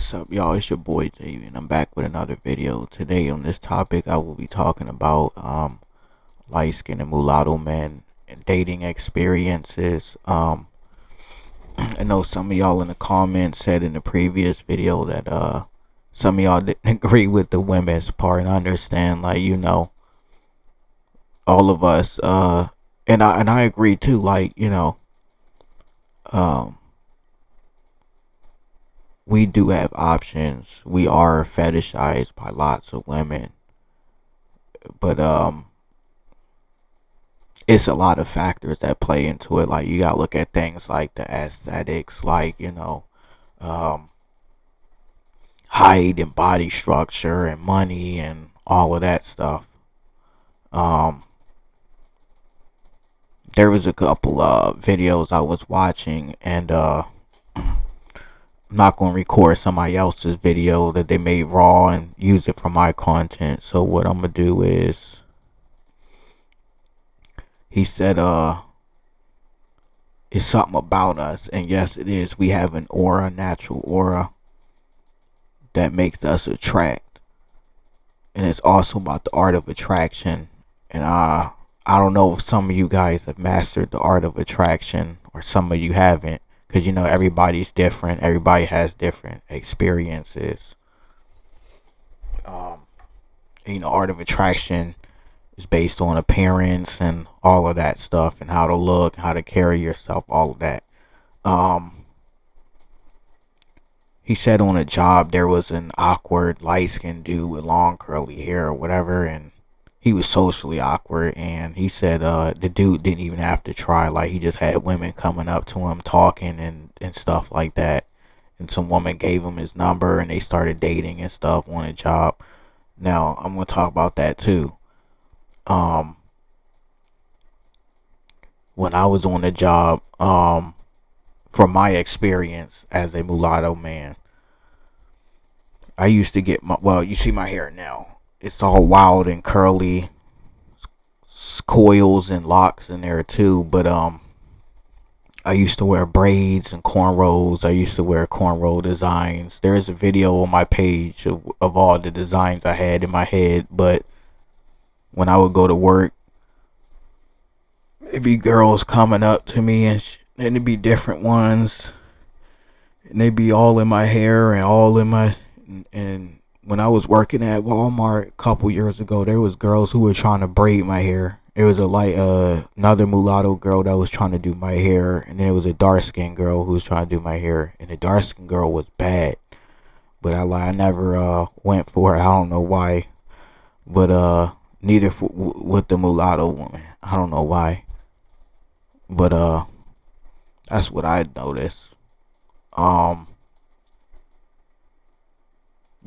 What's up, y'all? It's your boy Davey, and I'm back with another video. Today on this topic, I will be talking about light skin and mulatto men and dating experiences. I know some of y'all in the comments said in the previous video that some of y'all didn't agree with the women's part, and I understand, like, all of us and I agree too, like, um we do have options. We are fetishized by lots of women, but it's a lot of factors that play into it. Like, you gotta look at things like the aesthetics, like, um height and body structure and money and all of that stuff. um there was a couple videos I was watching, and I'm not gonna record somebody else's video that they made raw and use it for my content. So what I'm gonna do is, he said it's something about us, and yes, it is. We have an aura, natural aura, that makes us attract, and it's also about the art of attraction. And I don't know if some of you guys have mastered the art of attraction, or some of you haven't, because everybody's different. Everybody has different experiences. um Art of attraction is based on appearance and all of that stuff, and how to look, how to carry yourself, all of that. um he said on a job there was an awkward light-skinned dude with long curly hair or whatever, and he was socially awkward. And he said the dude didn't even have to try. Like, he just had women coming up to him talking and stuff like that, and some woman gave him his number and they started dating and stuff on a job. Now I'm gonna talk about that too. um when I was on the job, from my experience as a mulatto man, I used to get my, well, you see my hair now. It's all wild and curly, coils and locks in there too. But I used to wear braids and cornrows. I used to wear cornrow designs. There is a video on my page of all the designs I had in my head. But when I would go to work, it'd be girls coming up to me, and it'd be different ones, and they'd be all in my hair and all in my, and when I was working at Walmart a couple years ago, there was girls who were trying to braid my hair. There was another mulatto girl that was trying to do my hair, and then there was a dark skinned girl who was trying to do my hair, and the dark skinned girl was bad, but I never went for her. I don't know why, but neither with the mulatto woman. I don't know why, but that's what I noticed. um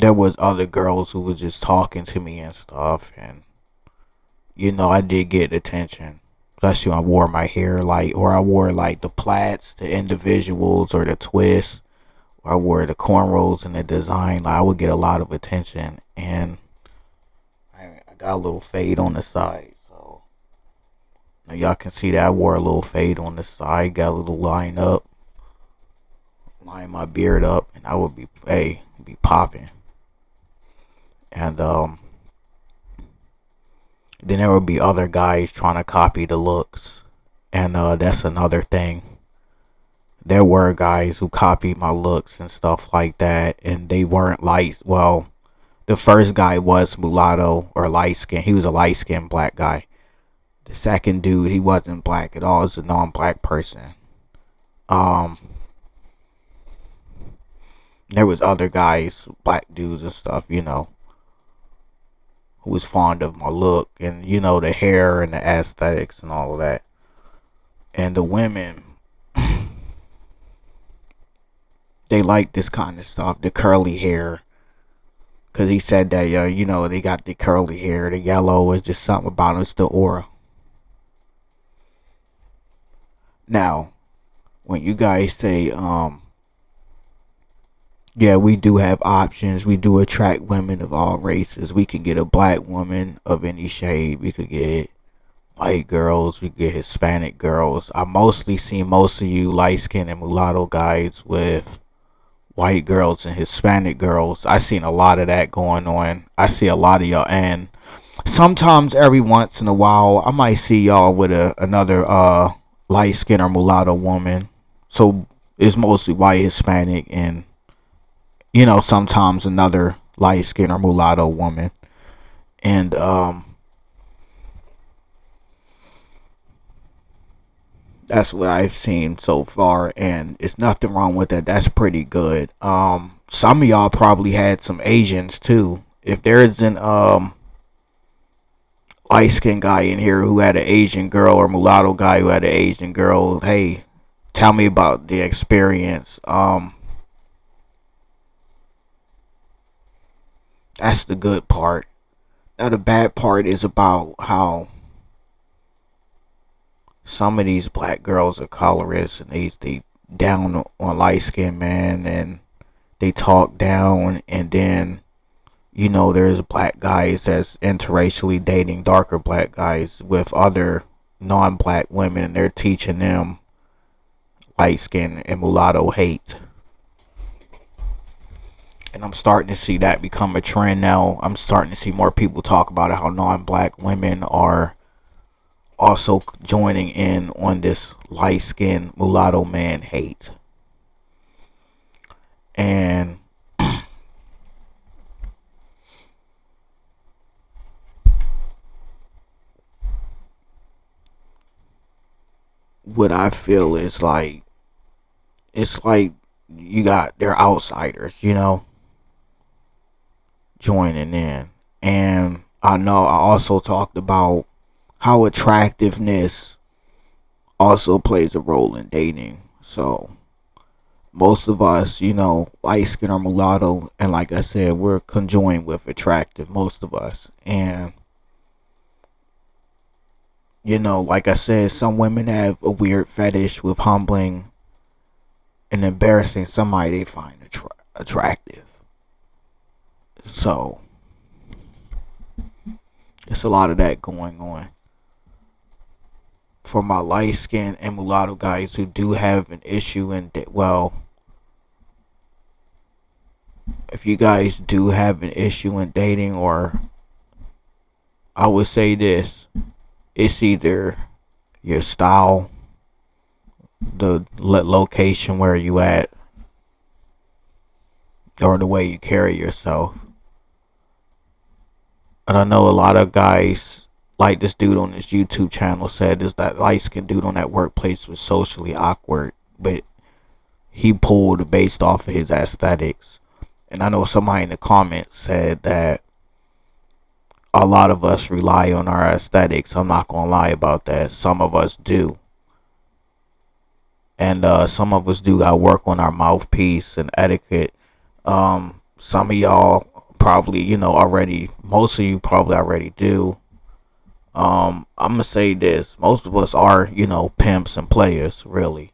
there was other girls who was just talking to me and stuff, and I did get attention, especially when I wore my hair, like, or I wore like the plaits, the individuals, or the twists, or I wore the cornrows and the design. Like, I would get a lot of attention, and I got a little fade on the side, so now y'all can see that I wore a little fade on the side, got a little line my beard up, and I would be popping. And then there would be other guys trying to copy the looks, and that's another thing. There were guys who copied my looks and stuff like that, and they weren't light. Well, the first guy was mulatto or light skin. He was a light skinned black guy. The second dude, he wasn't black at all. It was a non-black person. um there was other guys, black dudes and stuff, who was fond of my look, and the hair and the aesthetics and all of that. And the women, they like this kind of stuff, the curly hair, because he said that they got the curly hair, the yellow is just something about it. It's the aura. Now, when you guys say yeah, we do have options. We do attract women of all races. We can get a black woman of any shade. We could get white girls. We could get Hispanic girls. I mostly see most of you light skinned and mulatto guys with white girls and Hispanic girls. I seen a lot of that going on. I see a lot of y'all, and sometimes every once in a while I might see y'all with another light skin or mulatto woman. So it's mostly white, Hispanic, and sometimes another light skin or mulatto woman. And that's what I've seen so far, and it's nothing wrong with that. That's pretty good. Some of y'all probably had some Asians too. If there isn't light skinned guy in here who had an Asian girl, or mulatto guy who had an Asian girl, hey, tell me about the experience. That's the good part. Now the bad part is about how some of these black girls are colorist, and they down on light skinned man, and they talk down, and then there's black guys that's interracially dating darker black guys with other non-black women, and they're teaching them light skin and mulatto hate. And I'm starting to see that become a trend now. I'm starting to see more people talk about it, how non-black women are also joining in on this light skin mulatto man hate. And what I feel is like, it's like you got they're outsiders, joining in. And I know I also talked about how attractiveness also plays a role in dating. So most of us, light skin or mulatto, and like I said, we're conjoined with attractive, most of us. And like I said, some women have a weird fetish with humbling and embarrassing somebody they find attractive. So there's a lot of that going on. For my light skin and mulatto guys who do have an issue in if you guys do have an issue in dating, or I would say this, it's either your style, the location where you at, or the way you carry yourself. And I know a lot of guys, like this dude on this YouTube channel said, is that light skinned dude on that workplace was socially awkward, but he pulled based off of his aesthetics. And I know somebody in the comments said that a lot of us rely on our aesthetics. I'm not gonna lie about that. Some of us do. And some of us do gotta work on our mouthpiece and etiquette. Some of y'all probably, already, most of you probably already do. I'm gonna say this: most of us are, pimps and players. Really,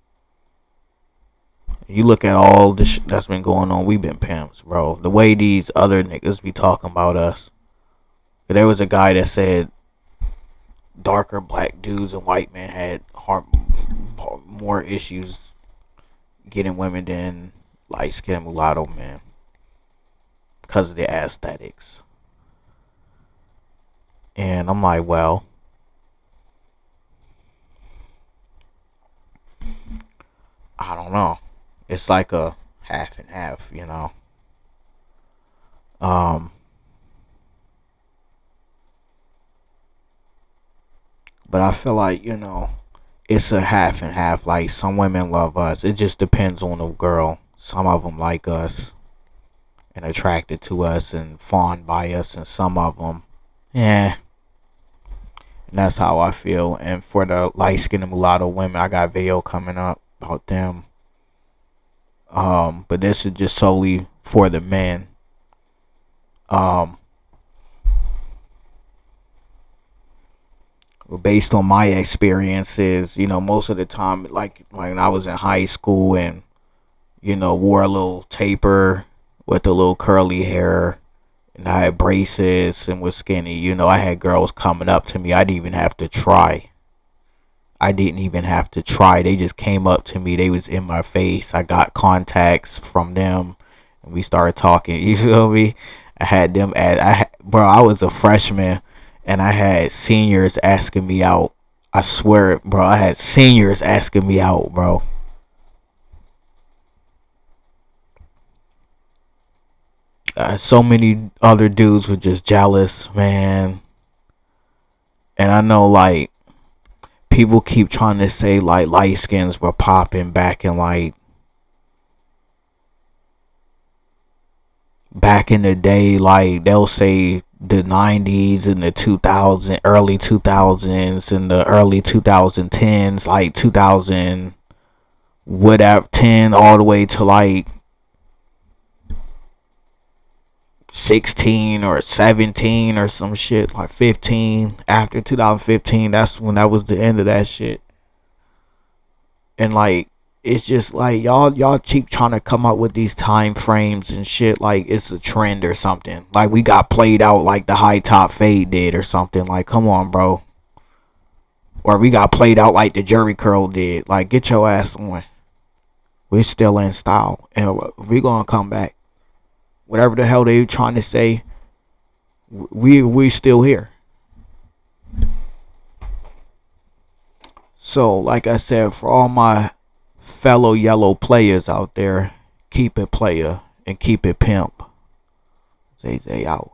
you look at all this that's been going on. We've been pimps, bro. The way these other niggas be talking about us. There was a guy that said darker black dudes and white men had more issues getting women than light skinned mulatto men because of their aesthetics. And I'm like, well, I don't know. It's like a half and half, But I feel like, it's a half and half. Like, some women love us. It just depends on the girl. Some of them like us and attracted to us and fawned by us, and some of them, yeah. And that's how I feel. And for the light skinned mulatto women, I got a video coming up about them. But this is just solely for the men. Based on my experiences, most of the time, like when I was in high school and, wore a little taper with a little curly hair, and I had braces and was skinny, I had girls coming up to me. I didn't even have to try. I didn't even have to try. They just came up to me. They was in my face. I got contacts from them, and we started talking. You feel me? I had them at bro. I was a freshman, and I had seniors asking me out. I swear, bro. I had seniors asking me out, bro. So many other dudes were just jealous, man. And I know, like, people keep trying to say like light skins were popping back in the day. Like they'll say the 90s and the 2000 early 2000s and the early 2010s, like 2000 whatever 10 all the way to like 16 or 17 or some shit, like 15. After 2015, that's when that was the end of that shit. And like it's just like y'all keep trying to come up with these time frames and shit like it's a trend or something. Like we got played out like the high top fade did or something. Like come on, bro. Or we got played out like the Jerry curl did. Like get your ass on. We're still in style and we gonna come back. Whatever the hell they trying to say, we still here. So like I said, for all my fellow yellow players out there, keep it player and keep it pimp. Zay out.